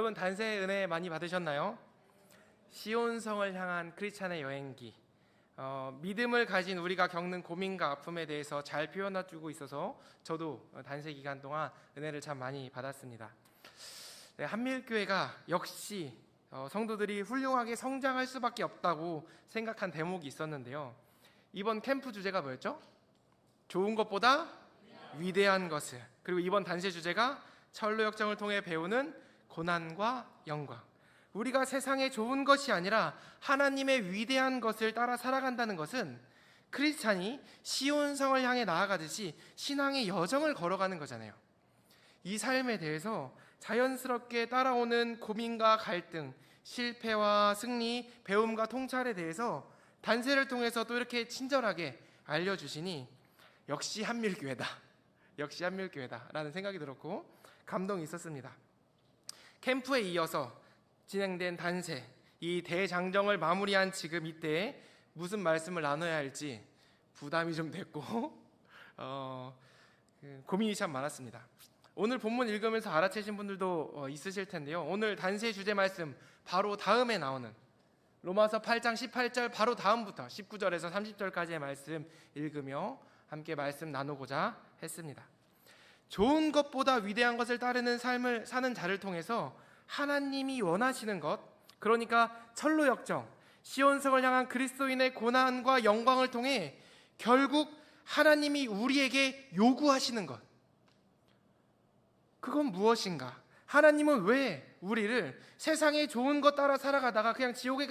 여러분 단세의 은혜 많이 받으셨나요? 시온성을 향한 크리스찬의 여행기. 믿음을 가진 우리가 겪는 고민과 아픔에 대해서 잘 표현해주고 있어서 저도 단세 기간 동안 은혜를 참 많이 받았습니다. 네, 한밀교회가 역시 성도들이 훌륭하게 성장할 수밖에 없다고 생각한 대목이 있었는데요. 이번 캠프 주제가 뭐였죠? 좋은 것보다 위대한 것을. 그리고 이번 단세 주제가 철로 역정을 통해 배우는 고난과 영광. 우리가 세상에 좋은 것이 아니라 하나님의 위대한 것을 따라 살아간다는 것은 크리스찬이 시온성을 향해 나아가듯이 신앙의 여정을 걸어가는 거잖아요. 이 삶에 대해서 자연스럽게 따라오는 고민과 갈등, 실패와 승리, 배움과 통찰에 대해서 단세를 통해서 또 이렇게 친절하게 알려주시니 역시 한밀교회다, 역시 한밀교회다라는 생각이 들었고 감동이 있었습니다. 캠프에 이어서 진행된 단세, 이 대장정을 마무리한 지금 이때 무슨 말씀을 나눠야 할지 부담이 좀 됐고 고민이 참 많았습니다. 오늘 본문 읽으면서 알아채신 분들도 있으실 텐데요. 오늘 단세 주제 말씀 바로 다음에 나오는 로마서 8장 18절 바로 다음부터 19절에서 30절까지의 말씀 읽으며 함께 말씀 나누고자 했습니다. 좋은 것보다 위대한 것을 따르는 삶을 사는 자를 통해서 하나님이 원하시는 것, 그러니까 철로 역정, 시온성을 향한 그리스도인의 고난과 영광을 통해 결국 하나님이 우리에게 요구하시는 것, 그건 무엇인가? 하나님은 왜 우리를 세상의 좋은 것 따라 살아가다가 그냥 지옥에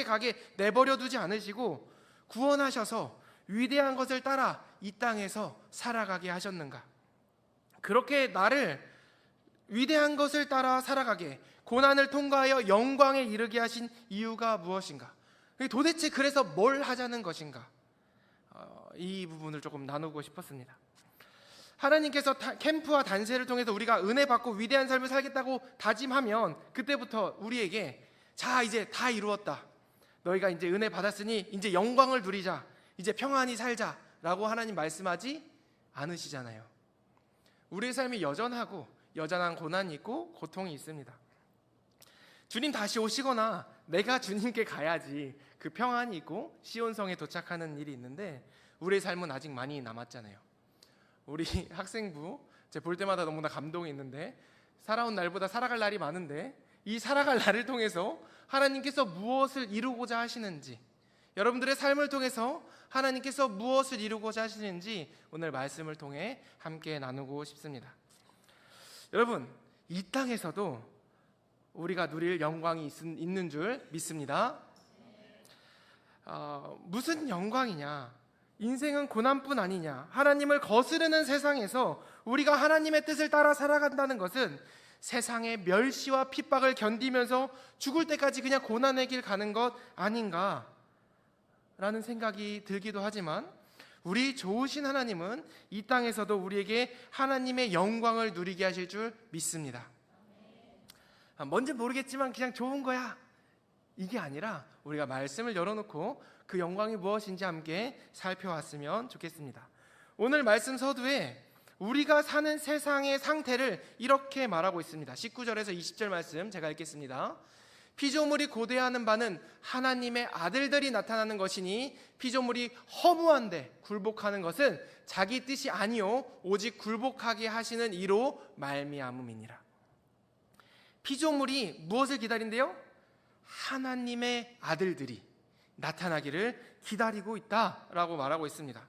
가게 내버려 두지 않으시고 구원하셔서 위대한 것을 따라 이 땅에서 살아가게 하셨는가? 그렇게 나를 위대한 것을 따라 살아가게, 고난을 통과하여 영광에 이르게 하신 이유가 무엇인가? 도대체 그래서 뭘 하자는 것인가? 이 부분을 조금 나누고 싶었습니다. 하나님께서 캠프와 단세를 통해서 우리가 은혜 받고 위대한 삶을 살겠다고 다짐하면 그때부터 우리에게 자, 이제 다 이루었다, 너희가 이제 은혜 받았으니 이제 영광을 누리자, 이제 평안히 살자 라고 하나님 말씀하지 않으시잖아요. 우리의 삶이 여전한 고난이 있고 고통이 있습니다. 주님 다시 오시거나 내가 주님께 가야지 그 평안이 있고 시온성에 도착하는 일이 있는데 우리의 삶은 아직 많이 남았잖아요. 우리 학생부 제가 볼 때마다 너무나 감동이 있는데 살아온 날보다 살아갈 날이 많은데 이 살아갈 날을 통해서 하나님께서 무엇을 이루고자 하시는지, 여러분들의 삶을 통해서 하나님께서 무엇을 이루고자 하시는지 오늘 말씀을 통해 함께 나누고 싶습니다. 여러분, 이 땅에서도 우리가 누릴 영광이 있는 줄 믿습니다. 무슨 영광이냐? 인생은 고난뿐 아니냐? 하나님을 거스르는 세상에서 우리가 하나님의 뜻을 따라 살아간다는 것은 세상의 멸시와 핍박을 견디면서 죽을 때까지 그냥 고난의 길 가는 것 아닌가? 라는 생각이 들기도 하지만 우리 좋으신 하나님은 이 땅에서도 우리에게 하나님의 영광을 누리게 하실 줄 믿습니다. 뭔지 모르겠지만 그냥 좋은 거야, 이게 아니라 우리가 말씀을 열어놓고 그 영광이 무엇인지 함께 살펴왔으면 좋겠습니다. 오늘 말씀 서두에 우리가 사는 세상의 상태를 이렇게 말하고 있습니다. 19절에서 20절 말씀 제가 읽겠습니다. 피조물이 고대하는 바는 하나님의 아들들이 나타나는 것이니 피조물이 허무한데 굴복하는 것은 자기 뜻이 아니요 오직 굴복하게 하시는 이로 말미암음이니라. 피조물이 무엇을 기다린대요? 하나님의 아들들이 나타나기를 기다리고 있다라고 말하고 있습니다.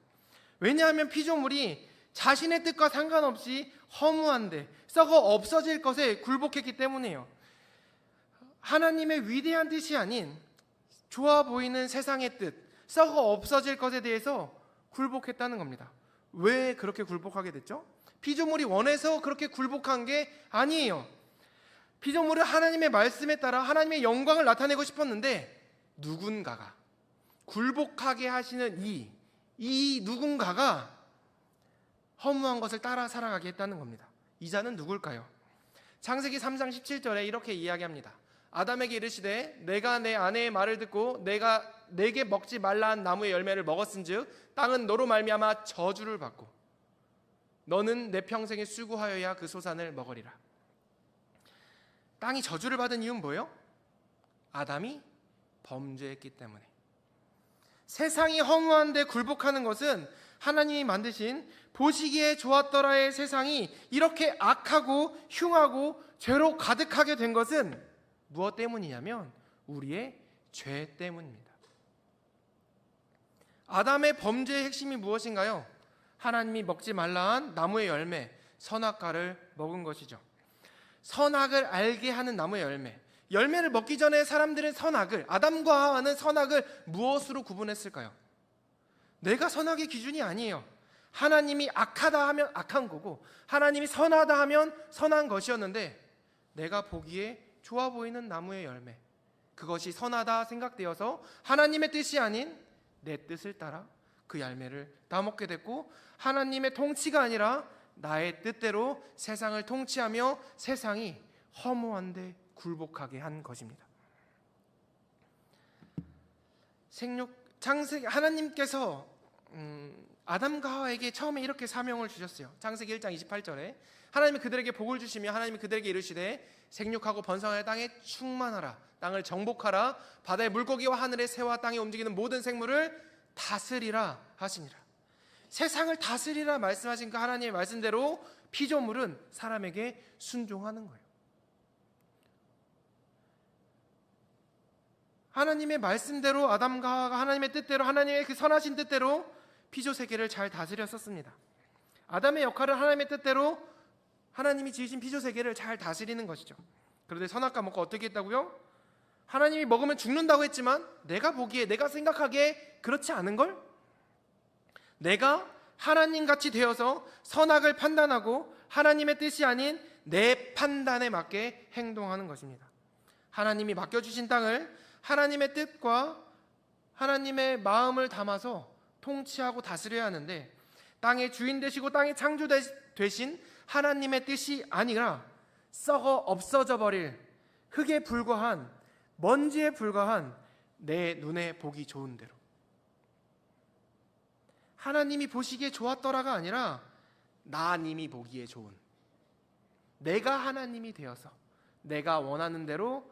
왜냐하면 피조물이 자신의 뜻과 상관없이 허무한데 썩어 없어질 것에 굴복했기 때문이에요. 하나님의 위대한 뜻이 아닌 좋아 보이는 세상의 뜻, 썩어 없어질 것에 대해서 굴복했다는 겁니다. 왜 그렇게 굴복하게 됐죠? 피조물이 원해서 그렇게 굴복한 게 아니에요. 피조물은 하나님의 말씀에 따라 하나님의 영광을 나타내고 싶었는데 누군가가 굴복하게 하시는 이 누군가가 허무한 것을 따라 살아가게 했다는 겁니다. 이 자는 누굴까요? 창세기 3장 17절에 이렇게 이야기합니다. 아담에게 이르시되 내가 내 아내의 말을 듣고 내가 내게 먹지 말라 한 나무의 열매를 먹었은즉 땅은 너로 말미암아 저주를 받고 너는 내 평생에 수고하여야 그 소산을 먹으리라. 땅이 저주를 받은 이유는 뭐예요? 아담이 범죄했기 때문에. 세상이 허무한데 굴복하는 것은 하나님이 만드신 보시기에 좋았더라의 세상이 이렇게 악하고 흉하고 죄로 가득하게 된 것은 무엇 때문이냐면 우리의 죄 때문입니다. 아담의 범죄의 핵심이 무엇인가요? 하나님이 먹지 말라 한 나무의 열매, 선악과를 먹은 것이죠. 선악을 알게 하는 나무의 열매. 열매를 먹기 전에 사람들은 선악을, 아담과 하와는 선악을 무엇으로 구분했을까요? 내가 선악의 기준이 아니에요. 하나님이 악하다 하면 악한 거고 하나님이 선하다 하면 선한 것이었는데, 내가 보기에 좋아 보이는 나무의 열매, 그것이 선하다 생각되어서 하나님의 뜻이 아닌 내 뜻을 따라 그 열매를 따먹게 됐고, 하나님의 통치가 아니라 나의 뜻대로 세상을 통치하며 세상이 허무한데 굴복하게 한 것입니다. 하나님께서 아담과 하와에게 처음에 이렇게 사명을 주셨어요. 창세기 1장 28절에 하나님이 그들에게 복을 주시며 하나님이 그들에게 이르시되 생육하고 번성하여 땅에 충만하라, 땅을 정복하라, 바다의 물고기와 하늘의 새와 땅에 움직이는 모든 생물을 다스리라 하시니라. 세상을 다스리라 말씀하신 그 하나님의 말씀대로 피조물은 사람에게 순종하는 거예요. 하나님의 말씀대로 아담과 하와가 하나님의 뜻대로, 하나님의 그 선하신 뜻대로 피조 세계를 잘 다스렸었습니다. 아담의 역할은 하나님의 뜻대로 하나님이 지으신 피조 세계를 잘 다스리는 것이죠. 그런데 선악과 먹고 어떻게 했다고요? 하나님이 먹으면 죽는다고 했지만 내가 보기에, 내가 생각하기에 그렇지 않은 걸? 내가 하나님같이 되어서 선악을 판단하고 하나님의 뜻이 아닌 내 판단에 맞게 행동하는 것입니다. 하나님이 맡겨주신 땅을 하나님의 뜻과 하나님의 마음을 담아서 통치하고 다스려야 하는데, 땅의 주인 되시고 땅의 창조 되신 하나님의 뜻이 아니라 썩어 없어져 버릴 흙에 불과한, 먼지에 불과한 내 눈에 보기 좋은 대로, 하나님이 보시기에 좋았더라가 아니라 나님이 보기에 좋은, 내가 하나님이 되어서 내가 원하는 대로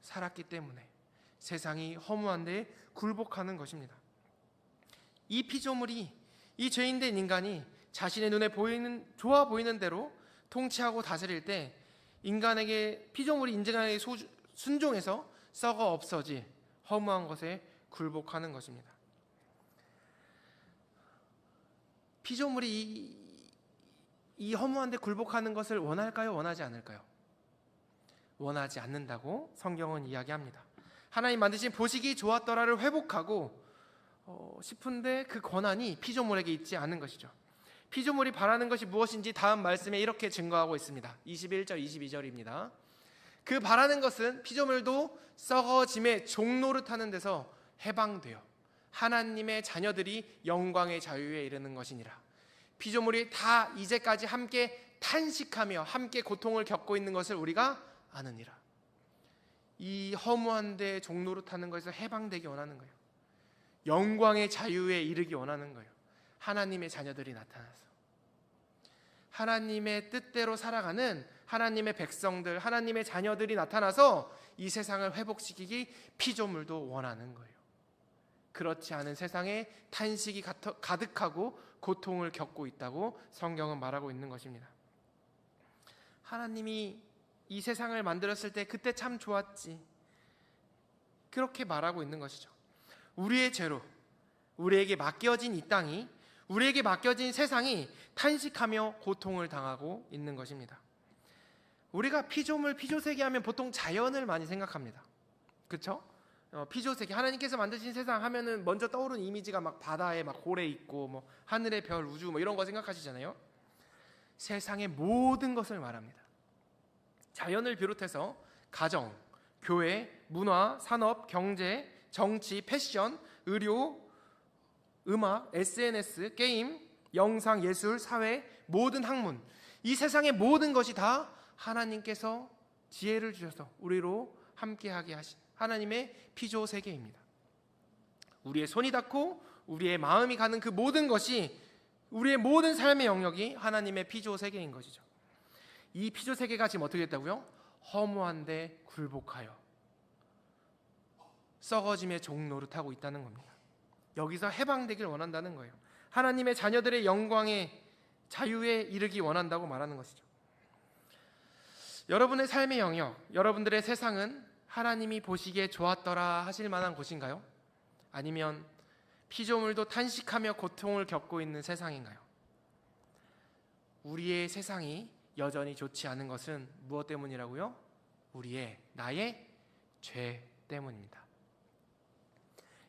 살았기 때문에 세상이 허무한데 굴복하는 것입니다. 이 피조물이, 이 죄인된 인간이 자신의 눈에 좋아 보이는 대로 통치하고 다스릴 때 인간에게, 피조물이 인간에게 순종해서 썩어 없어질 허무한 것에 굴복하는 것입니다. 피조물이 이 허무한데 굴복하는 것을 원할까요? 원하지 않을까요? 원하지 않는다고 성경은 이야기합니다. 하나님 만드신 보시기 좋았더라를 회복하고 싶은데 그 권한이 피조물에게 있지 않은 것이죠. 피조물이 바라는 것이 무엇인지 다음 말씀에 이렇게 증거하고 있습니다. 21절 22절입니다. 그 바라는 것은 피조물도 썩어짐의 종노릇하는 데서 해방되어 하나님의 자녀들이 영광의 자유에 이르는 것이니라. 피조물이 다 이제까지 함께 탄식하며 함께 고통을 겪고 있는 것을 우리가 아느니라. 이 허무한 데 종노릇하는 것에서 해방되기 원하는 거예요. 영광의 자유에 이르기 원하는 거예요. 하나님의 자녀들이 나타나서 하나님의 뜻대로 살아가는 하나님의 백성들, 하나님의 자녀들이 나타나서 이 세상을 회복시키기 피조물도 원하는 거예요. 그렇지 않은 세상에 탄식이 가득하고 고통을 겪고 있다고 성경은 말하고 있는 것입니다. 하나님이 이 세상을 만들었을 때 그때 참 좋았지, 그렇게 말하고 있는 것이죠. 우리의 죄로 우리에게 맡겨진 이 땅이, 우리에게 맡겨진 세상이 탄식하며 고통을 당하고 있는 것입니다. 우리가 피조물, 피조세계 하면 보통 자연을 많이 생각합니다. 그렇죠? 피조세계, 하나님께서 만드신 세상 하면은 먼저 떠오르는 이미지가 막 바다에 막 고래 있고 뭐 하늘의 별, 우주 뭐 이런 거 생각하시잖아요. 세상의 모든 것을 말합니다. 자연을 비롯해서 가정, 교회, 문화, 산업, 경제, 정치, 패션, 의료, 음악, SNS, 게임, 영상, 예술, 사회, 모든 학문, 이 세상의 모든 것이 다 하나님께서 지혜를 주셔서 우리로 함께하게 하신 하나님의 피조 세계입니다. 우리의 손이 닿고 우리의 마음이 가는 그 모든 것이, 우리의 모든 삶의 영역이 하나님의 피조 세계인 것이죠. 이 피조 세계가 지금 어떻게 됐다고요? 허무한데 굴복하여 썩어짐의 종 노릇하고 있다는 겁니다. 여기서 해방되길 원한다는 거예요. 하나님의 자녀들의 영광의 자유에 이르기 원한다고 말하는 것이죠. 여러분의 삶의 영역, 여러분들의 세상은 하나님이 보시기에 좋았더라 하실 만한 곳인가요? 아니면 피조물도 탄식하며 고통을 겪고 있는 세상인가요? 우리의 세상이 여전히 좋지 않은 것은 무엇 때문이라고요? 나의 죄 때문입니다.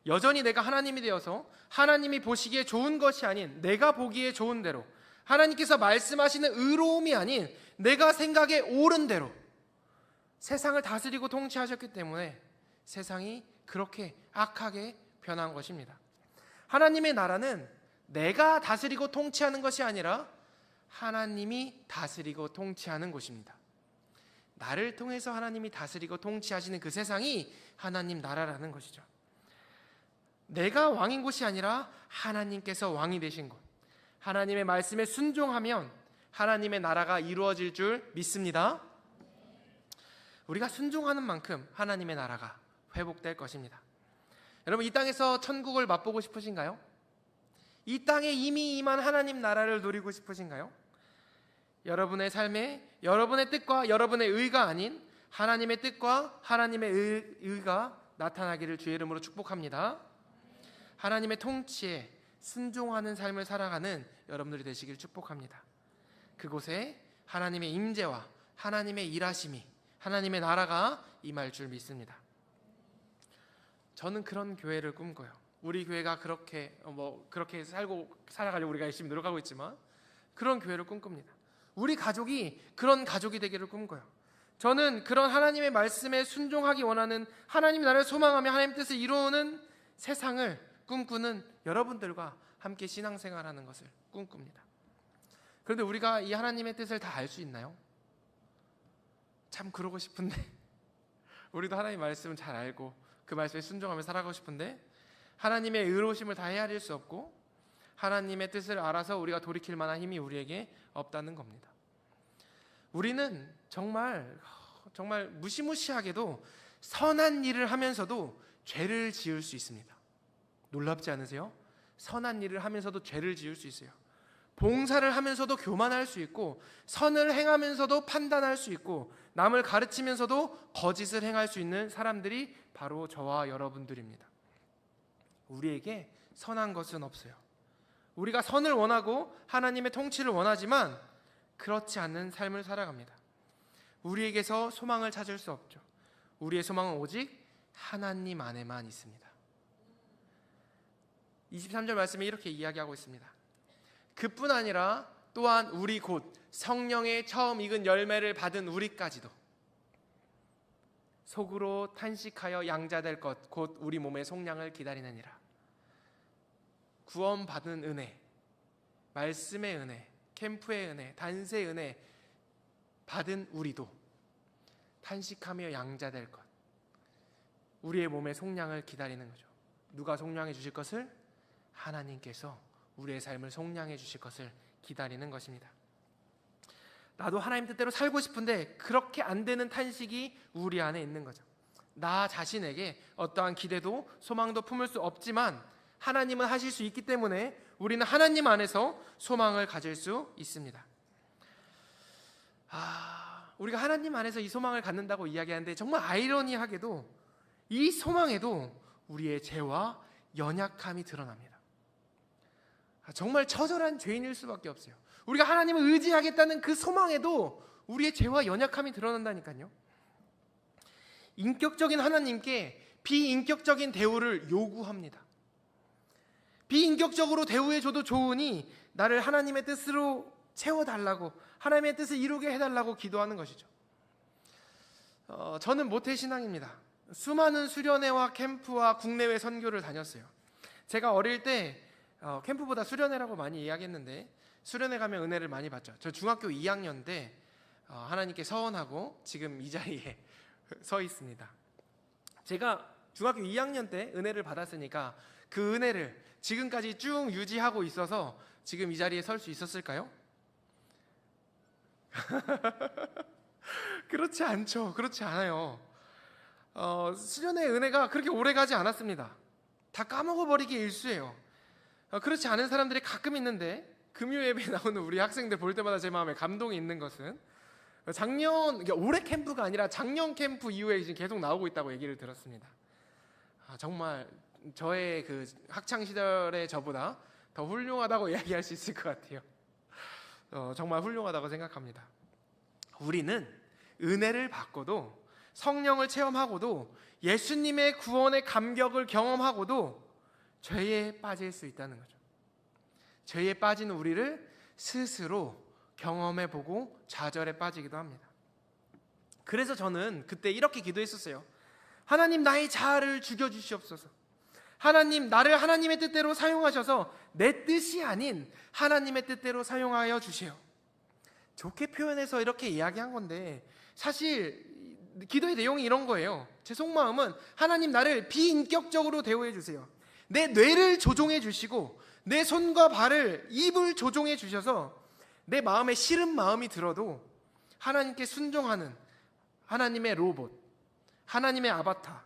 여전히 내가 하나님이 되어서 하나님이 보시기에 좋은 것이 아닌 내가 보기에 좋은 대로, 하나님께서 말씀하시는 의로움이 아닌 내가 생각에 옳은 대로 세상을 다스리고 통치하셨기 때문에 세상이 그렇게 악하게 변한 것입니다. 하나님의 나라는 내가 다스리고 통치하는 것이 아니라 하나님이 다스리고 통치하는 곳입니다. 나를 통해서 하나님이 다스리고 통치하시는 그 세상이 하나님 나라라는 것이죠. 내가 왕인 곳이 아니라 하나님께서 왕이 되신 곳, 하나님의 말씀에 순종하면 하나님의 나라가 이루어질 줄 믿습니다. 우리가 순종하는 만큼 하나님의 나라가 회복될 것입니다. 여러분, 이 땅에서 천국을 맛보고 싶으신가요? 이 땅에 이미 임한 하나님 나라를 누리고 싶으신가요? 여러분의 삶에 여러분의 뜻과 여러분의 의가 아닌 하나님의 뜻과 하나님의 의가 나타나기를 주의 이름으로 축복합니다. 하나님의 통치에 순종하는 삶을 살아가는 여러분들이 되시길 축복합니다. 그곳에 하나님의 임재와 하나님의 일하심이, 하나님의 나라가 임할 줄 믿습니다. 저는 그런 교회를 꿈꿔요. 우리 교회가 그렇게 살아가려고 우리가 열심히 노력하고 있지만 그런 교회를 꿈꿉니다. 우리 가족이 그런 가족이 되기를 꿈꿔요. 저는 그런 하나님의 말씀에 순종하기 원하는, 하나님 나라를 소망하며 하나님 뜻을 이루는 세상을 꿈꾸는 여러분들과 함께 신앙생활하는 것을 꿈꿉니다. 그런데 우리가 이 하나님의 뜻을 다 알 수 있나요? 참 그러고 싶은데 우리도 하나님의 말씀을 잘 알고 그 말씀에 순종하며 살아가고 싶은데 하나님의 의로우심을 다 헤아릴 수 없고 하나님의 뜻을 알아서 우리가 돌이킬 만한 힘이 우리에게 없다는 겁니다. 우리는 정말 무시무시하게도 선한 일을 하면서도 죄를 지을 수 있습니다. 놀랍지 않으세요? 선한 일을 하면서도 죄를 지을 수 있어요. 봉사를 하면서도 교만할 수 있고, 선을 행하면서도 판단할 수 있고, 남을 가르치면서도 거짓을 행할 수 있는 사람들이 바로 저와 여러분들입니다. 우리에게 선한 것은 없어요. 우리가 선을 원하고 하나님의 통치를 원하지만 그렇지 않는 삶을 살아갑니다. 우리에게서 소망을 찾을 수 없죠. 우리의 소망은 오직 하나님 안에만 있습니다. 23절 말씀에 이렇게 이야기하고 있습니다. 그뿐 아니라 또한 우리 곧 성령의 처음 익은 열매를 받은 우리까지도 속으로 탄식하여 양자될 것 곧 우리 몸의 속량을 기다리느니라. 구원받은 은혜, 말씀의 은혜, 캠프의 은혜, 단세의 은혜 받은 우리도 탄식하며 양자될 것, 우리의 몸의 속량을 기다리는 거죠. 누가 속량해 주실 것을? 하나님께서 우리의 삶을 속량해 주실 것을 기다리는 것입니다. 나도 하나님 뜻대로 살고 싶은데 그렇게 안 되는 탄식이 우리 안에 있는 거죠. 나 자신에게 어떠한 기대도 소망도 품을 수 없지만 하나님은 하실 수 있기 때문에 우리는 하나님 안에서 소망을 가질 수 있습니다. 우리가 하나님 안에서 이 소망을 갖는다고 이야기하는데 정말 아이러니하게도 이 소망에도 우리의 죄와 연약함이 드러납니다. 정말 처절한 죄인일 수밖에 없어요. 우리가 하나님을 의지하겠다는 그 소망에도 우리의 죄와 연약함이 드러난다니까요. 인격적인 하나님께 비인격적인 대우를 요구합니다. 비인격적으로 대우해줘도 좋으니 나를 하나님의 뜻으로 채워달라고, 하나님의 뜻을 이루게 해달라고 기도하는 것이죠. 저는 모태신앙입니다. 수많은 수련회와 캠프와 국내외 선교를 다녔어요. 제가 어릴 때 캠프보다 수련회라고 많이 이야기했는데 수련회 가면 은혜를 많이 받죠. 저 중학교 2학년 때 하나님께 서원하고 지금 이 자리에 서 있습니다. 제가 중학교 2학년 때 은혜를 받았으니까 그 은혜를 지금까지 쭉 유지하고 있어서 지금 이 자리에 설 수 있었을까요? 그렇지 않죠. 그렇지 않아요. 수련의 은혜가 그렇게 오래 가지 않았습니다. 다 까먹어버리기 일쑤예요. 그렇지 않은 사람들이 가끔 있는데, 금요 예배에 나오는 우리 학생들 볼 때마다 제 마음에 감동이 있는 것은, 올해 캠프가 아니라 작년 캠프 이후에 지금 계속 나오고 있다고 얘기를 들었습니다. 정말 저의 그 학창 시절의 저보다 더 훌륭하다고 이야기할 수 있을 것 같아요. 정말 훌륭하다고 생각합니다. 우리는 은혜를 받고도, 성령을 체험하고도, 예수님의 구원의 감격을 경험하고도 죄에 빠질 수 있다는 거죠. 죄에 빠진 우리를 스스로 경험해보고 좌절에 빠지기도 합니다. 그래서 저는 그때 이렇게 기도했었어요. 하나님, 나의 자아를 죽여주시옵소서. 하나님, 나를 하나님의 뜻대로 사용하셔서 내 뜻이 아닌 하나님의 뜻대로 사용하여 주세요. 좋게 표현해서 이렇게 이야기한 건데, 사실 기도의 내용이 이런 거예요. 제 속마음은, 하나님, 나를 비인격적으로 대우해 주세요. 내 뇌를 조종해 주시고 내 손과 발을, 입을 조종해 주셔서 내 마음에 싫은 마음이 들어도 하나님께 순종하는 하나님의 로봇, 하나님의 아바타.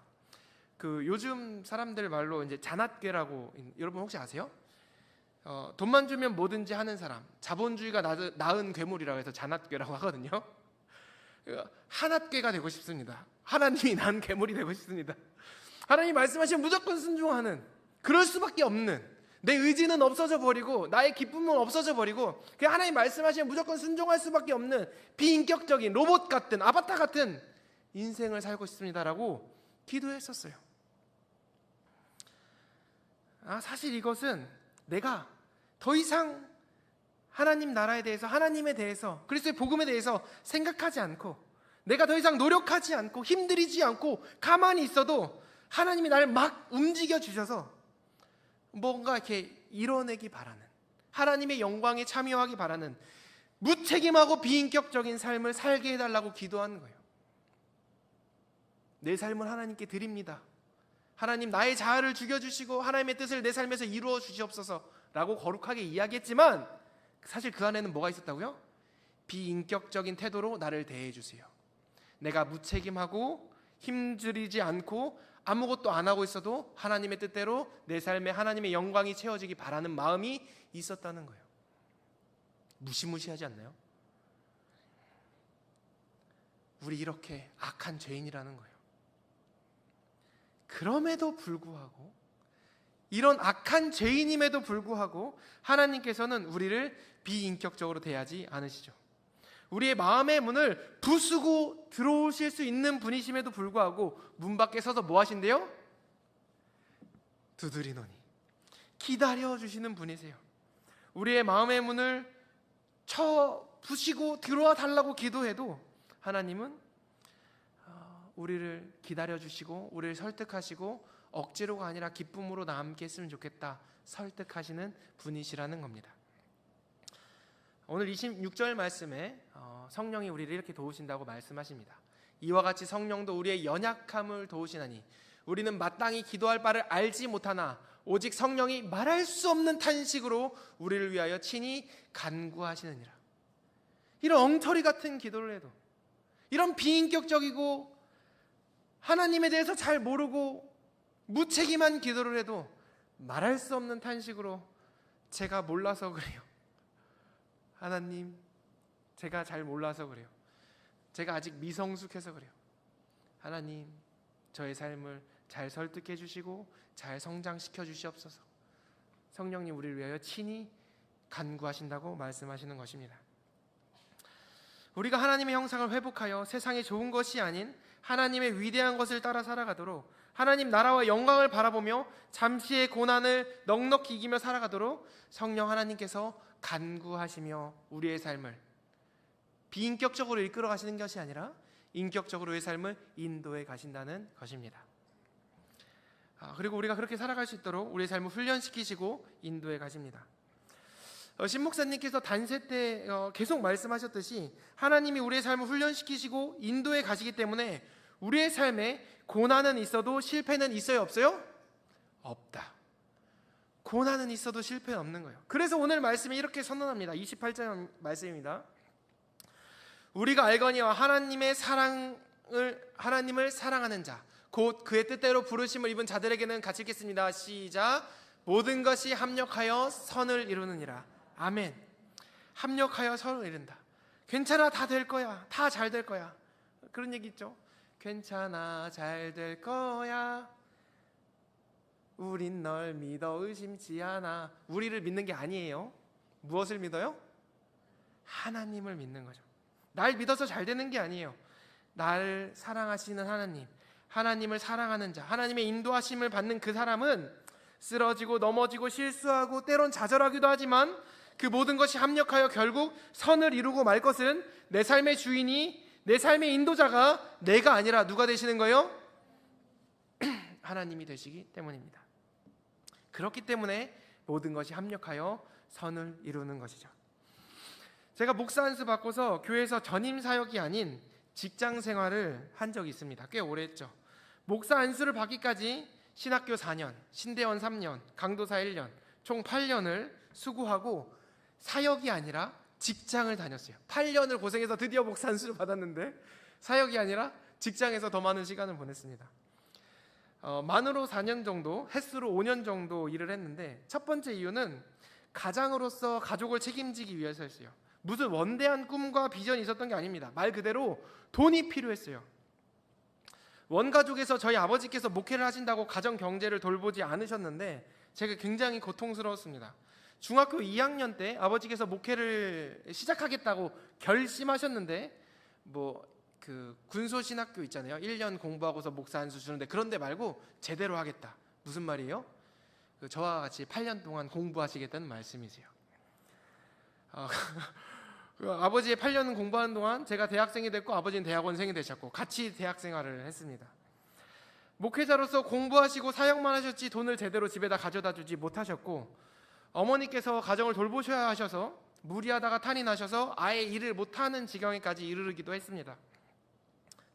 요즘 사람들 말로 이제 자낫괴라고, 여러분 혹시 아세요? 돈만 주면 뭐든지 하는 사람, 자본주의가 낳은 괴물이라고 해서 자낫괴라고 하거든요. 하낫괴가 되고 싶습니다. 하나님이 낳은 괴물이 되고 싶습니다. 하나님 말씀하시면 무조건 순종하는, 그럴 수밖에 없는, 내 의지는 없어져 버리고 나의 기쁨은 없어져 버리고 그냥 하나님 말씀하시면 무조건 순종할 수밖에 없는 비인격적인 로봇 같은, 아바타 같은 인생을 살고 싶습니다라고 기도했었어요. 사실 이것은 내가 더 이상 하나님 나라에 대해서, 하나님에 대해서, 그리스도의 복음에 대해서 생각하지 않고, 내가 더 이상 노력하지 않고 힘들이지 않고 가만히 있어도 하나님이 나를 막 움직여 주셔서 뭔가 이렇게 이뤄내기 바라는, 하나님의 영광에 참여하기 바라는 무책임하고 비인격적인 삶을 살게 해달라고 기도하는 거예요. 내 삶을 하나님께 드립니다. 하나님, 나의 자아를 죽여주시고 하나님의 뜻을 내 삶에서 이루어 주시옵소서 라고 거룩하게 이야기했지만, 사실 그 안에는 뭐가 있었다고요? 비인격적인 태도로 나를 대해 주세요. 내가 무책임하고 힘들이지 않고 아무것도 안 하고 있어도 하나님의 뜻대로 내 삶에 하나님의 영광이 채워지기 바라는 마음이 있었다는 거예요. 무시무시하지 않나요? 우리 이렇게 악한 죄인이라는 거예요. 그럼에도 불구하고, 이런 악한 죄인임에도 불구하고 하나님께서는 우리를 비인격적으로 대하지 않으시죠. 우리의 마음의 문을 부수고 들어오실 수 있는 분이심에도 불구하고 문 밖에 서서 뭐 하신대요? 두드리노니, 기다려주시는 분이세요. 우리의 마음의 문을 쳐 부시고 들어와 달라고 기도해도 하나님은 우리를 기다려주시고 우리를 설득하시고 억지로가 아니라 기쁨으로 나 함께 했으면 좋겠다 설득하시는 분이시라는 겁니다. 오늘 26절 말씀에 성령이 우리를 이렇게 도우신다고 말씀하십니다. 이와 같이 성령도 우리의 연약함을 도우시나니 우리는 마땅히 기도할 바를 알지 못하나 오직 성령이 말할 수 없는 탄식으로 우리를 위하여 친히 간구하시느니라. 이런 엉터리 같은 기도를 해도, 이런 비인격적이고 하나님에 대해서 잘 모르고 무책임한 기도를 해도 말할 수 없는 탄식으로 제가 몰라서 그래요. 하나님, 제가 잘 몰라서 그래요. 제가 아직 미성숙해서 그래요. 하나님, 저의 삶을 잘 설득해 주시고 잘 성장시켜 주시옵소서. 성령님 우리를 위하여 친히 간구하신다고 말씀하시는 것입니다. 우리가 하나님의 형상을 회복하여 세상에 좋은 것이 아닌 하나님의 위대한 것을 따라 살아가도록, 하나님 나라와 영광을 바라보며 잠시의 고난을 넉넉히 이기며 살아가도록 성령 하나님께서 간구하시며 우리의 삶을 비인격적으로 이끌어 가시는 것이 아니라 인격적으로 우리의 삶을 인도해 가신다는 것입니다. 그리고 우리가 그렇게 살아갈 수 있도록 우리의 삶을 훈련시키시고 인도해 가십니다. 신 목사님께서 단세 때 계속 말씀하셨듯이 하나님이 우리의 삶을 훈련시키시고 인도해 가시기 때문에 우리의 삶에 고난은 있어도 실패는 있어요, 없어요? 없다. 고난은 있어도 실패는 없는 거예요. 그래서 오늘 말씀이 이렇게 선언합니다. 28절 말씀입니다. 우리가 알거니와 하나님을 사랑하는 자 곧 그의 뜻대로 부르심을 입은 자들에게는 같이 읽겠습니다. 시작. 모든 것이 합력하여 선을 이루느니라. 아멘. 합력하여 선을 이룬다. 괜찮아, 다 될 거야, 다 잘 될 거야, 그런 얘기 있죠. 괜찮아, 잘 될 거야, 우린 널 믿어 의심치 않아. 우리를 믿는 게 아니에요. 무엇을 믿어요? 하나님을 믿는 거죠. 날 믿어서 잘 되는 게 아니에요. 나를 사랑하시는 하나님, 하나님을 사랑하는 자, 하나님의 인도하심을 받는 그 사람은 쓰러지고 넘어지고 실수하고 때론 좌절하기도 하지만 그 모든 것이 합력하여 결국 선을 이루고 말 것은 내 삶의 주인이, 내 삶의 인도자가 내가 아니라 누가 되시는 거예요? 하나님이 되시기 때문입니다. 그렇기 때문에 모든 것이 합력하여 선을 이루는 것이죠. 제가 목사 안수 받고서 교회에서 전임 사역이 아닌 직장 생활을 한 적이 있습니다. 꽤 오래 했죠. 목사 안수를 받기까지 신학교 4년, 신대원 3년, 강도사 1년, 총 8년을 수고하고 사역이 아니라 직장을 다녔어요. 8년을 고생해서 드디어 목사 안수를 받았는데 사역이 아니라 직장에서 더 많은 시간을 보냈습니다. 만으로 4년 정도, 횟수로 5년 정도 일을 했는데, 첫 번째 이유는 가장으로서 가족을 책임지기 위해서였어요. 무슨 원대한 꿈과 비전이 있었던 게 아닙니다. 말 그대로 돈이 필요했어요. 원가족에서 저희 아버지께서 목회를 하신다고 가정 경제를 돌보지 않으셨는데 제가 굉장히 고통스러웠습니다. 중학교 2학년 때 아버지께서 목회를 시작하겠다고 결심하셨는데 그 군소신학교 있잖아요. 1년 공부하고서 목사 안수 주는데 그런 데 말고 제대로 하겠다. 무슨 말이에요? 저와 같이 8년 동안 공부하시겠다는 말씀이세요. 아버지의 8년 공부하는 동안 제가 대학생이 됐고 아버지는 대학원생이 되셨고 같이 대학 생활을 했습니다. 목회자로서 공부하시고 사역만 하셨지 돈을 제대로 집에다 가져다 주지 못하셨고, 어머니께서 가정을 돌보셔야 하셔서 무리하다가 탄이 나셔서 아예 일을 못하는 지경에까지 이르기도 했습니다.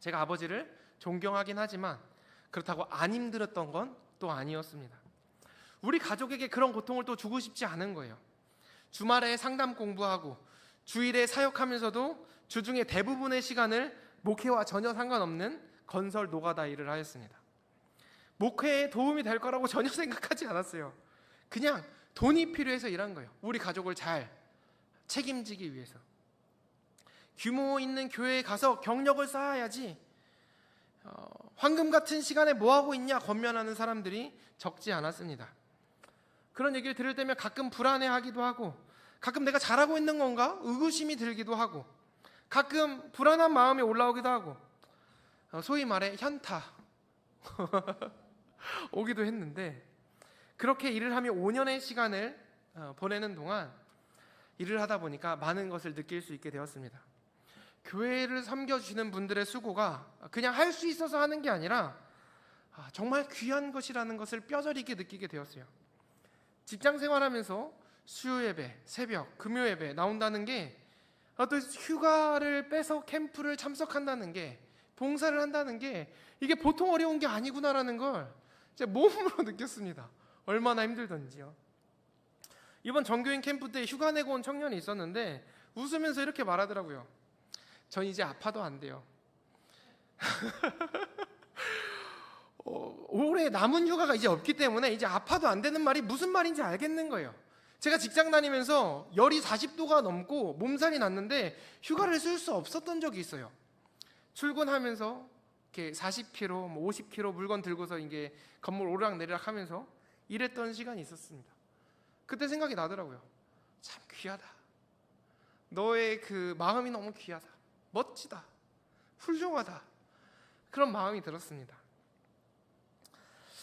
제가 아버지를 존경하긴 하지만 그렇다고 안 힘들었던 건 또 아니었습니다. 우리 가족에게 그런 고통을 또 주고 싶지 않은 거예요. 주말에 상담 공부하고 주일에 사역하면서도 주중에 대부분의 시간을 목회와 전혀 상관없는 건설 노가다 일을 하였습니다. 목회에 도움이 될 거라고 전혀 생각하지 않았어요. 그냥 돈이 필요해서 일한 거예요. 우리 가족을 잘 책임지기 위해서. 규모 있는 교회에 가서 경력을 쌓아야지, 황금 같은 시간에 뭐하고 있냐 권면하는 사람들이 적지 않았습니다. 그런 얘기를 들을 때면 가끔 불안해하기도 하고, 가끔 내가 잘하고 있는 건가 의구심이 들기도 하고, 가끔 불안한 마음이 올라오기도 하고, 소위 말해 현타 오기도 했는데, 그렇게 일을 하며 5년의 시간을 보내는 동안 일을 하다 보니까 많은 것을 느낄 수 있게 되었습니다. 교회를 섬겨주시는 분들의 수고가 그냥 할 수 있어서 하는 게 아니라 정말 귀한 것이라는 것을 뼈저리게 느끼게 되었어요. 직장 생활하면서 수요 예배, 새벽, 금요 예배 나온다는 게, 또 휴가를 빼서 캠프를 참석한다는 게, 봉사를 한다는 게 이게 보통 어려운 게 아니구나라는 걸 제가 몸으로 느꼈습니다. 얼마나 힘들던지요. 이번 전교인 캠프 때 휴가 내고 온 청년이 있었는데 웃으면서 이렇게 말하더라고요. 전 이제 아파도 안 돼요. 올해 남은 휴가가 이제 없기 때문에 이제 아파도 안 되는 말이 무슨 말인지 알겠는 거예요. 제가 직장 다니면서 열이 40도가 넘고 몸살이 났는데 휴가를 쓸 수 없었던 적이 있어요. 출근하면서 이렇게 40kg, 50kg 물건 들고서 이게 건물 오르락내리락 하면서 일했던 시간이 있었습니다. 그때 생각이 나더라고요. 참 귀하다. 너의 그 마음이 너무 귀하다. 멋지다. 훌륭하다. 그런 마음이 들었습니다.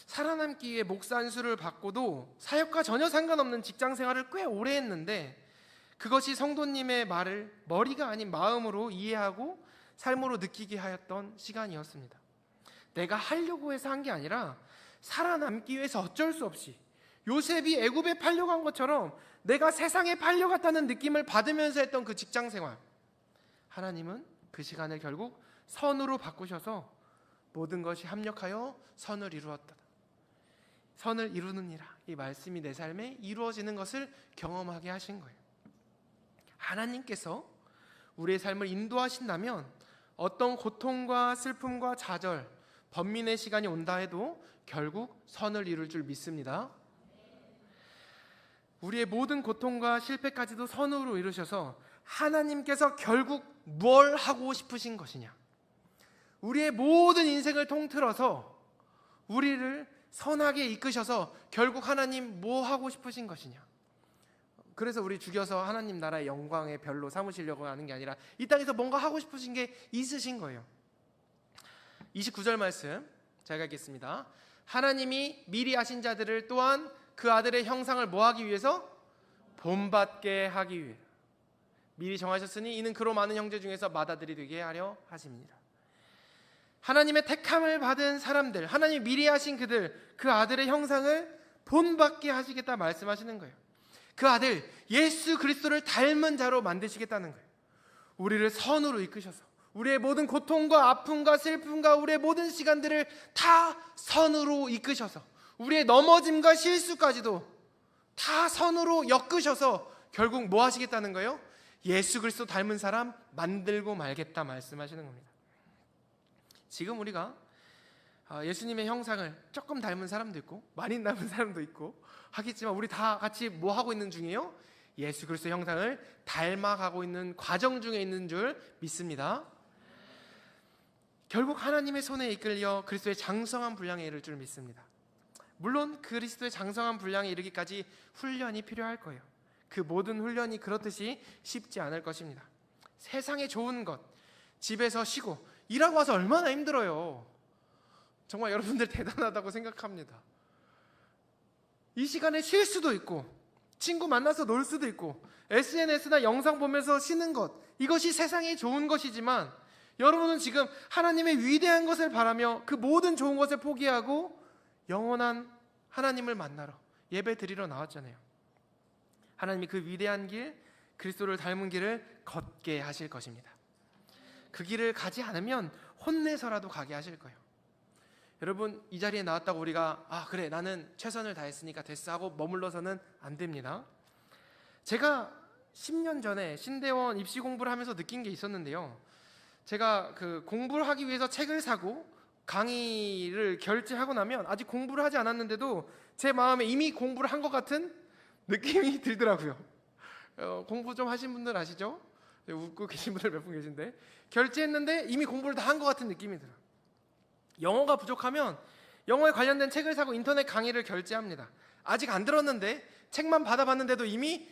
살아남기 위해 목사 안수를 받고도 사역과 전혀 상관없는 직장 생활을 꽤 오래 했는데, 그것이 성도님의 말을 머리가 아닌 마음으로 이해하고 삶으로 느끼게 하였던 시간이었습니다. 내가 하려고 해서 한 게 아니라 살아남기 위해서 어쩔 수 없이 요셉이 애굽에 팔려간 것처럼 내가 세상에 팔려갔다는 느낌을 받으면서 했던 그 직장 생활, 하나님은 그 시간을 결국 선으로 바꾸셔서 모든 것이 합력하여 선을 이루었다. 선을 이루느니라, 이 말씀이 내 삶에 이루어지는 것을 경험하게 하신 거예요. 하나님께서 우리의 삶을 인도하신다면 어떤 고통과 슬픔과 좌절, 번민의 시간이 온다 해도 결국 선을 이룰 줄 믿습니다. 우리의 모든 고통과 실패까지도 선으로 이루셔서 하나님께서 결국 뭘 하고 싶으신 것이냐, 우리의 모든 인생을 통틀어서 우리를 선하게 이끄셔서 결국 하나님 뭐 하고 싶으신 것이냐. 그래서 우리 죽여서 하나님 나라의 영광의 별로 삼으시려고 하는 게 아니라 이 땅에서 뭔가 하고 싶으신 게 있으신 거예요. 29절 말씀 제가 읽겠습니다. 하나님이 미리 아신 자들을 또한 그 아들의 형상을 뭐 하기 위해서? 본받게 하기 위해 미리 정하셨으니 이는 그로 많은 형제 중에서 맏아들이 되게 하려 하십니다. 하나님의 택함을 받은 사람들, 하나님이 미리 하신 그들, 그 아들의 형상을 본받게 하시겠다 말씀하시는 거예요. 그 아들 예수 그리스도를 닮은 자로 만드시겠다는 거예요. 우리를 선으로 이끄셔서 우리의 모든 고통과 아픔과 슬픔과 우리의 모든 시간들을 다 선으로 이끄셔서 우리의 넘어짐과 실수까지도 다 선으로 엮으셔서 결국 뭐 하시겠다는 거예요? 예수 그리스도 닮은 사람 만들고 말겠다 말씀하시는 겁니다. 지금 우리가 예수님의 형상을 조금 닮은 사람도 있고 많이 닮은 사람도 있고 하겠지만 우리 다 같이 뭐 하고 있는 중이에요? 예수 그리스도 형상을 닮아가고 있는 과정 중에 있는 줄 믿습니다. 결국 하나님의 손에 이끌려 그리스도의 장성한 분량에 이를 줄 믿습니다. 물론 그리스도의 장성한 분량에 이르기까지 훈련이 필요할 거예요. 그 모든 훈련이 그렇듯이 쉽지 않을 것입니다. 세상에 좋은 것, 집에서 쉬고 일하고 와서 얼마나 힘들어요. 정말 여러분들 대단하다고 생각합니다. 이 시간에 쉴 수도 있고 친구 만나서 놀 수도 있고 SNS나 영상 보면서 쉬는 것, 이것이 세상에 좋은 것이지만 여러분은 지금 하나님의 위대한 것을 바라며 그 모든 좋은 것을 포기하고 영원한 하나님을 만나러 예배 드리러 나왔잖아요. 하나님이 그 위대한 길, 그리스도를 닮은 길을 걷게 하실 것입니다. 그 길을 가지 않으면 혼내서라도 가게 하실 거예요. 여러분, 이 자리에 나왔다고 우리가 그래 나는 최선을 다했으니까 됐어 하고 머물러서는 안 됩니다. 제가 10년 전에 신대원 입시 공부를 하면서 느낀 게 있었는데요. 제가 그 공부를 하기 위해서 책을 사고 강의를 결제하고 나면 아직 공부를 하지 않았는데도 제 마음에 이미 공부를 한 것 같은 느낌이 들더라고요. 공부 좀 하신 분들 아시죠? 웃고 계신 분들 몇 분 계신데 결제했는데 이미 공부를 다 한 것 같은 느낌이 들어요. 영어가 부족하면 영어에 관련된 책을 사고 인터넷 강의를 결제합니다. 아직 안 들었는데 책만 받아봤는데도 이미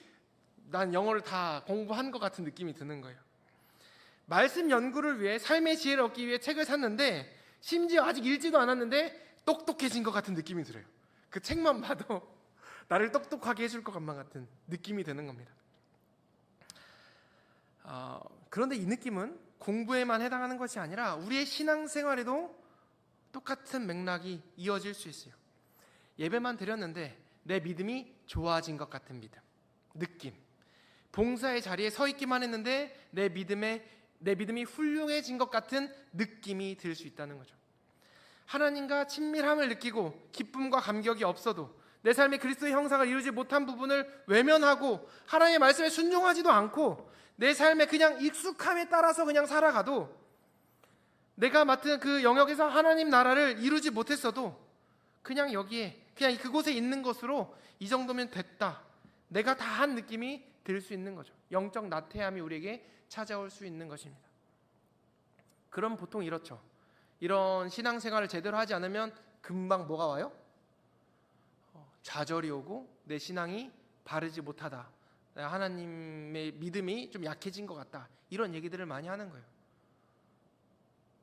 난 영어를 다 공부한 것 같은 느낌이 드는 거예요. 말씀 연구를 위해 삶의 지혜를 얻기 위해 책을 샀는데 심지어 아직 읽지도 않았는데 똑똑해진 것 같은 느낌이 들어요. 그 책만 봐도 나를 똑똑하게 해줄 것만 같은 느낌이 드는 겁니다. 그런데 이 느낌은 공부에만 해당하는 것이 아니라 우리의 신앙생활에도 똑같은 맥락이 이어질 수 있어요. 예배만 드렸는데 내 믿음이 좋아진 것 같은 믿음, 느낌. 봉사의 자리에 서 있기만 했는데 내 믿음이 훌륭해진 것 같은 느낌이 들 수 있다는 거죠. 하나님과 친밀함을 느끼고 기쁨과 감격이 없어도 내 삶에 그리스도의 형상을 이루지 못한 부분을 외면하고 하나님의 말씀에 순종하지도 않고 내 삶에 그냥 익숙함에 따라서 그냥 살아가도 내가 맡은 그 영역에서 하나님 나라를 이루지 못했어도 그냥 여기에 그냥 그곳에 있는 것으로 이 정도면 됐다, 내가 다 한 느낌이 들 수 있는 거죠. 영적 나태함이 우리에게 찾아올 수 있는 것입니다. 그럼 보통 이렇죠. 이런 신앙생활을 제대로 하지 않으면 금방 뭐가 와요? 좌절이 오고 내 신앙이 바르지 못하다, 하나님의 믿음이 좀 약해진 것 같다, 이런 얘기들을 많이 하는 거예요.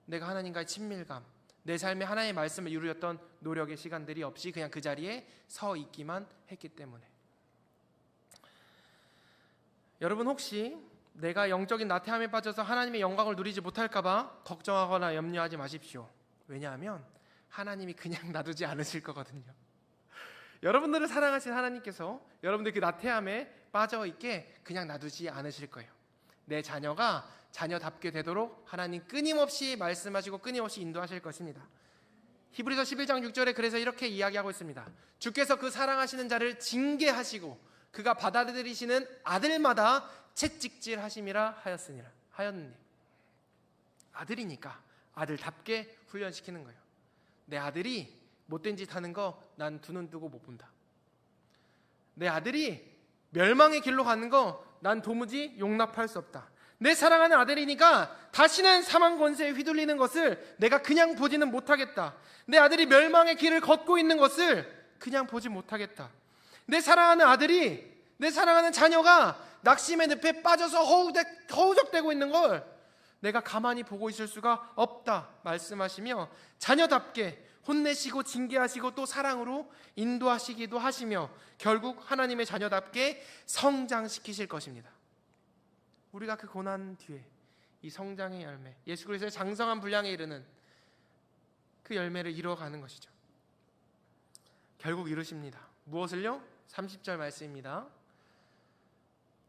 내가 하나님과의 친밀감, 내 삶에 하나님의 말씀을 이루었던 노력의 시간들이 없이 그냥 그 자리에 서 있기만 했기 때문에. 여러분, 혹시 내가 영적인 나태함에 빠져서 하나님의 영광을 누리지 못할까 봐 걱정하거나 염려하지 마십시오. 왜냐하면 하나님이 그냥 놔두지 않으실 거거든요. 여러분들을 사랑하신 하나님께서 여러분들 그 나태함에 빠져있게 그냥 놔두지 않으실 거예요. 내 자녀가 자녀답게 되도록 하나님 끊임없이 말씀하시고 끊임없이 인도하실 것입니다. 히브리서 11장 6절에 그래서 이렇게 이야기하고 있습니다. 주께서 그 사랑하시는 자를 징계하시고 그가 받아들이시는 아들마다 채찍질 하심이라 하였느니. 아들이니까 아들답게 훈련시키는 거예요. 내 아들이 못된 짓 하는 거 난 두 눈 뜨고 못 본다. 내 아들이 멸망의 길로 가는 거 난 도무지 용납할 수 없다. 내 사랑하는 아들이니까 다시는 사망 권세에 휘둘리는 것을 내가 그냥 보지는 못하겠다. 내 아들이 멸망의 길을 걷고 있는 것을 그냥 보지 못하겠다. 내 사랑하는 아들이, 내 사랑하는 자녀가 낙심의 늪에 빠져서 허우적대고 있는 걸 내가 가만히 보고 있을 수가 없다 말씀하시며 자녀답게 혼내시고 징계하시고 또 사랑으로 인도하시기도 하시며 결국 하나님의 자녀답게 성장시키실 것입니다. 우리가 그 고난 뒤에 이 성장의 열매, 예수 그리스도의 장성한 분량에 이르는 그 열매를 이루어가는 것이죠. 결국 이루십니다. 무엇을요? 30절 말씀입니다.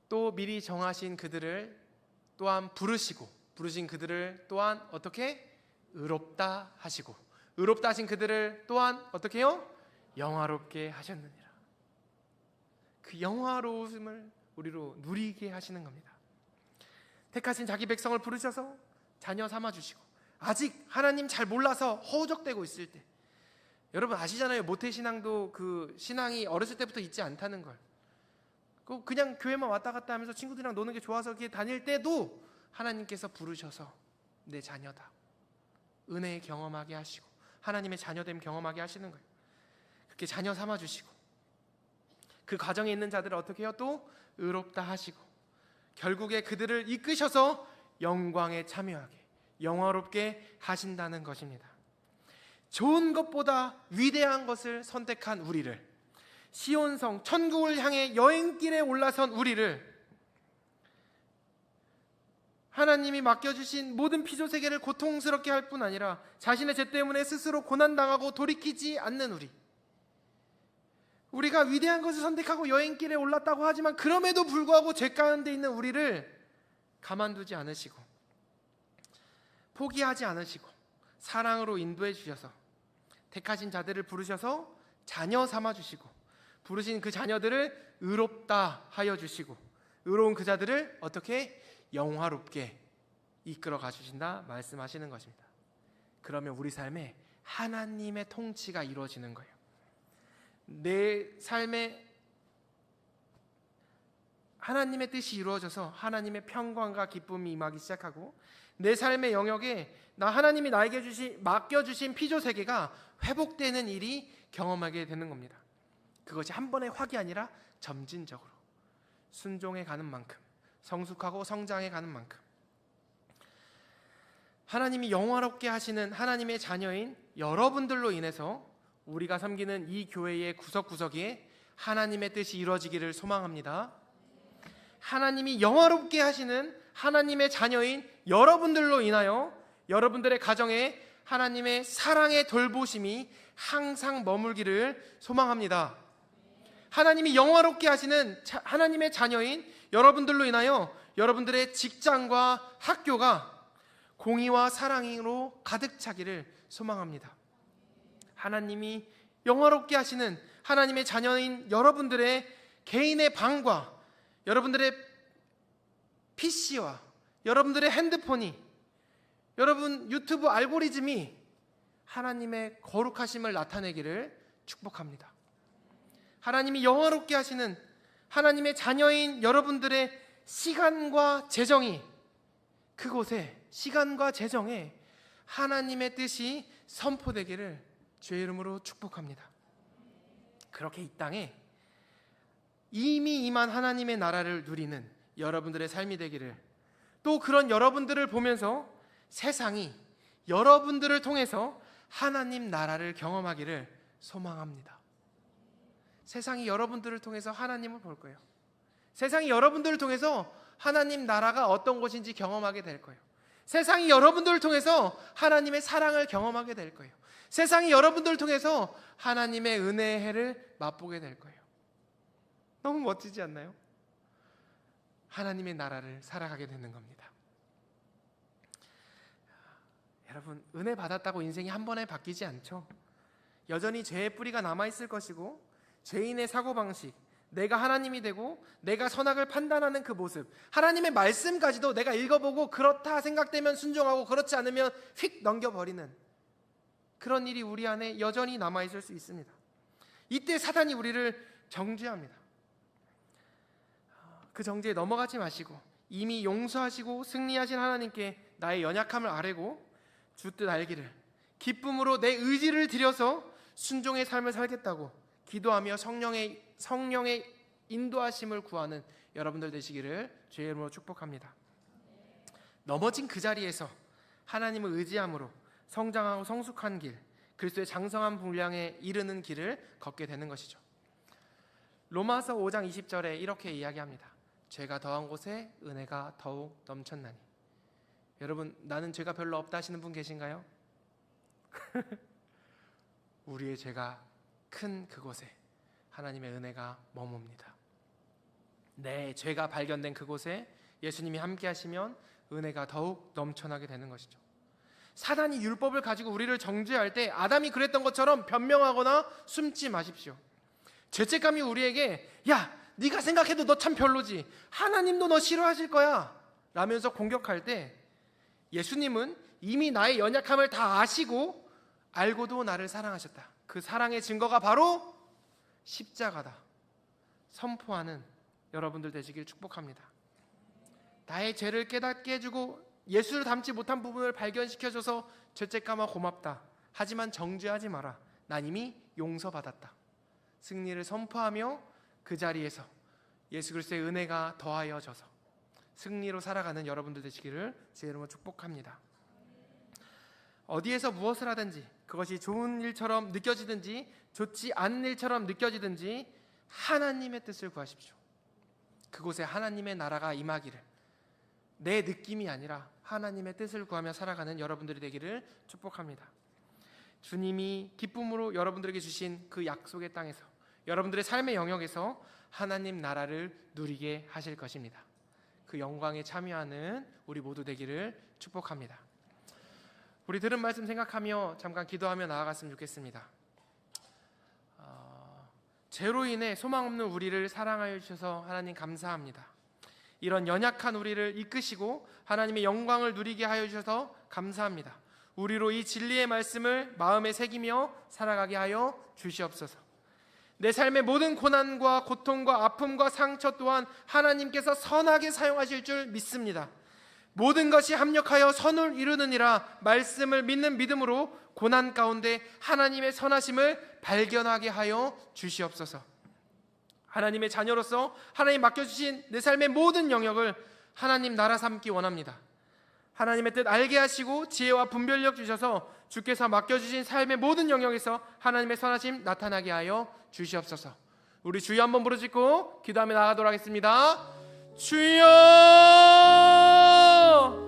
또 미리 정하신 그들을 또한 부르신 그들을 또한 어떻게? 의롭다 하시고 의롭다 하신 그들을 또한 어떻게 해요? 영화롭게 하셨느니라. 그 영화로움을 우리로 누리게 하시는 겁니다. 택하신 자기 백성을 부르셔서 자녀 삼아주시고 아직 하나님 잘 몰라서 허우적대고 있을 때, 여러분 아시잖아요. 모태신앙도 그 신앙이 어렸을 때부터 있지 않다는 걸. 그냥 교회만 왔다 갔다 하면서 친구들이랑 노는 게 좋아서 이렇게 다닐 때도 하나님께서 부르셔서 내 자녀다, 은혜 경험하게 하시고 하나님의 자녀됨 경험하게 하시는 거예요. 그렇게 자녀 삼아주시고 그 과정에 있는 자들을 어떻게 해요? 또 의롭다 하시고 결국에 그들을 이끄셔서 영광에 참여하게 영화롭게 하신다는 것입니다. 좋은 것보다 위대한 것을 선택한 우리를, 시온성 천국을 향해 여행길에 올라선 우리를, 하나님이 맡겨주신 모든 피조세계를 고통스럽게 할 뿐 아니라 자신의 죄 때문에 스스로 고난당하고 돌이키지 않는 우리가 위대한 것을 선택하고 여행길에 올랐다고 하지만 그럼에도 불구하고 죄 가운데 있는 우리를 가만두지 않으시고 포기하지 않으시고 사랑으로 인도해 주셔서 택하신 자들을 부르셔서 자녀 삼아주시고 부르신 그 자녀들을 의롭다 하여 주시고 의로운 그 자들을 어떻게 영화롭게 이끌어 가주신다 말씀하시는 것입니다. 그러면 우리 삶에 하나님의 통치가 이루어지는 거예요. 내 삶에 하나님의 뜻이 이루어져서 하나님의 평강과 기쁨이 임하기 시작하고 내 삶의 영역에 하나님이 나에게 맡겨주신 피조세계가 회복되는 일이 경험하게 되는 겁니다. 그것이 한 번의 확이 아니라 점진적으로 순종해 가는 만큼, 성숙하고 성장해 가는 만큼 하나님이 영화롭게 하시는 하나님의 자녀인 여러분들로 인해서 우리가 섬기는 이 교회의 구석구석에 하나님의 뜻이 이루어지기를 소망합니다. 하나님이 영화롭게 하시는 하나님의 자녀인 여러분들로 인하여 여러분들의 가정에 하나님의 사랑의 돌보심이 항상 머물기를 소망합니다. 하나님이 영화롭게 하시는 하나님의 자녀인 여러분들로 인하여 여러분들의 직장과 학교가 공의와 사랑으로 가득 차기를 소망합니다. 하나님이 영화롭게 하시는 하나님의 자녀인 여러분들의 개인의 방과 여러분들의 PC와 여러분들의 핸드폰이, 여러분 유튜브 알고리즘이 하나님의 거룩하심을 나타내기를 축복합니다. 하나님이 영화롭게 하시는 하나님의 자녀인 여러분들의 시간과 재정이, 그곳에 시간과 재정에 하나님의 뜻이 선포되기를 주의 이름으로 축복합니다. 그렇게 이 땅에 이미 임한 하나님의 나라를 누리는 여러분들의 삶이 되기를, 또 그런 여러분들을 보면서 세상이 여러분들을 통해서 하나님 나라를 경험하기를 소망합니다. 세상이 여러분들을 통해서 하나님을 볼 거예요. 세상이 여러분들을 통해서 하나님 나라가 어떤 것인지 경험하게 될 거예요. 세상이 여러분들을 통해서 하나님의 사랑을 경험하게 될 거예요. 세상이 여러분들을 통해서 하나님의 은혜의 해를 맛보게 될 거예요. 너무 멋지지 않나요? 하나님의 나라를 살아가게 되는 겁니다. 여러분, 은혜 받았다고 인생이 한 번에 바뀌지 않죠. 여전히 죄의 뿌리가 남아있을 것이고 죄인의 사고방식, 내가 하나님이 되고 내가 선악을 판단하는 그 모습, 하나님의 말씀까지도 내가 읽어보고 그렇다 생각되면 순종하고 그렇지 않으면 휙 넘겨버리는 그런 일이 우리 안에 여전히 남아있을 수 있습니다. 이때 사단이 우리를 정죄합니다. 그 정죄에 넘어가지 마시고 이미 용서하시고 승리하신 하나님께 나의 연약함을 아뢰고 주 뜻 알기를, 기쁨으로 내 의지를 들여서 순종의 삶을 살겠다고 기도하며 성령의 인도하심을 구하는 여러분들 되시기를 주의 이름으로 축복합니다. 넘어진 그 자리에서 하나님을 의지함으로 성장하고 성숙한 길, 그리스도의 장성한 분량에 이르는 길을 걷게 되는 것이죠. 로마서 5장 20절에 이렇게 이야기합니다. 죄가 더한 곳에 은혜가 더욱 넘쳤나니. 여러분, 나는 죄가 별로 없다 하시는 분 계신가요? 우리의 죄가 큰 그곳에 하나님의 은혜가 머뭅니다. 내 죄가 발견된 그곳에 예수님이 함께 하시면 은혜가 더욱 넘쳐나게 되는 것이죠. 사단이 율법을 가지고 우리를 정죄할 때 아담이 그랬던 것처럼 변명하거나 숨지 마십시오. 죄책감이 우리에게 야, 네가 생각해도 너 참 별로지, 하나님도 너 싫어하실 거야 라면서 공격할 때 예수님은 이미 나의 연약함을 다 아시고 알고도 나를 사랑하셨다. 그 사랑의 증거가 바로 십자가다 선포하는 여러분들 되시길 축복합니다. 나의 죄를 깨닫게 해주고 예수를 닮지 못한 부분을 발견시켜줘서 죄책감아 고맙다. 하지만 정죄하지 마라. 난 이미 용서받았다. 승리를 선포하며 그 자리에서 예수 그리스도의 은혜가 더하여져서 승리로 살아가는 여러분들 되시기를 제 이름으로 축복합니다. 어디에서 무엇을 하든지 그것이 좋은 일처럼 느껴지든지 좋지 않은 일처럼 느껴지든지 하나님의 뜻을 구하십시오. 그곳에 하나님의 나라가 임하기를, 내 느낌이 아니라 하나님의 뜻을 구하며 살아가는 여러분들이 되기를 축복합니다. 주님이 기쁨으로 여러분들에게 주신 그 약속의 땅에서, 여러분들의 삶의 영역에서 하나님 나라를 누리게 하실 것입니다. 그 영광에 참여하는 우리 모두 되기를 축복합니다. 우리 들은 말씀 생각하며 잠깐 기도하며 나아갔으면 좋겠습니다. 죄로 인해 소망 없는 우리를 사랑하여 주셔서 하나님 감사합니다. 이런 연약한 우리를 이끄시고 하나님의 영광을 누리게 하여 주셔서 감사합니다. 우리로 이 진리의 말씀을 마음에 새기며 살아가게 하여 주시옵소서. 내 삶의 모든 고난과 고통과 아픔과 상처 또한 하나님께서 선하게 사용하실 줄 믿습니다. 모든 것이 합력하여 선을 이루느니라 말씀을 믿는 믿음으로 고난 가운데 하나님의 선하심을 발견하게 하여 주시옵소서. 하나님의 자녀로서 하나님 맡겨주신 내 삶의 모든 영역을 하나님 나라 삼기 원합니다. 하나님의 뜻 알게 하시고 지혜와 분별력 주셔서 주께서 맡겨주신 삶의 모든 영역에서 하나님의 선하심 나타나게 하여 주시옵소서. 우리 주여 한번 부르짖고 기도하며 나가도록 하겠습니다. 주여!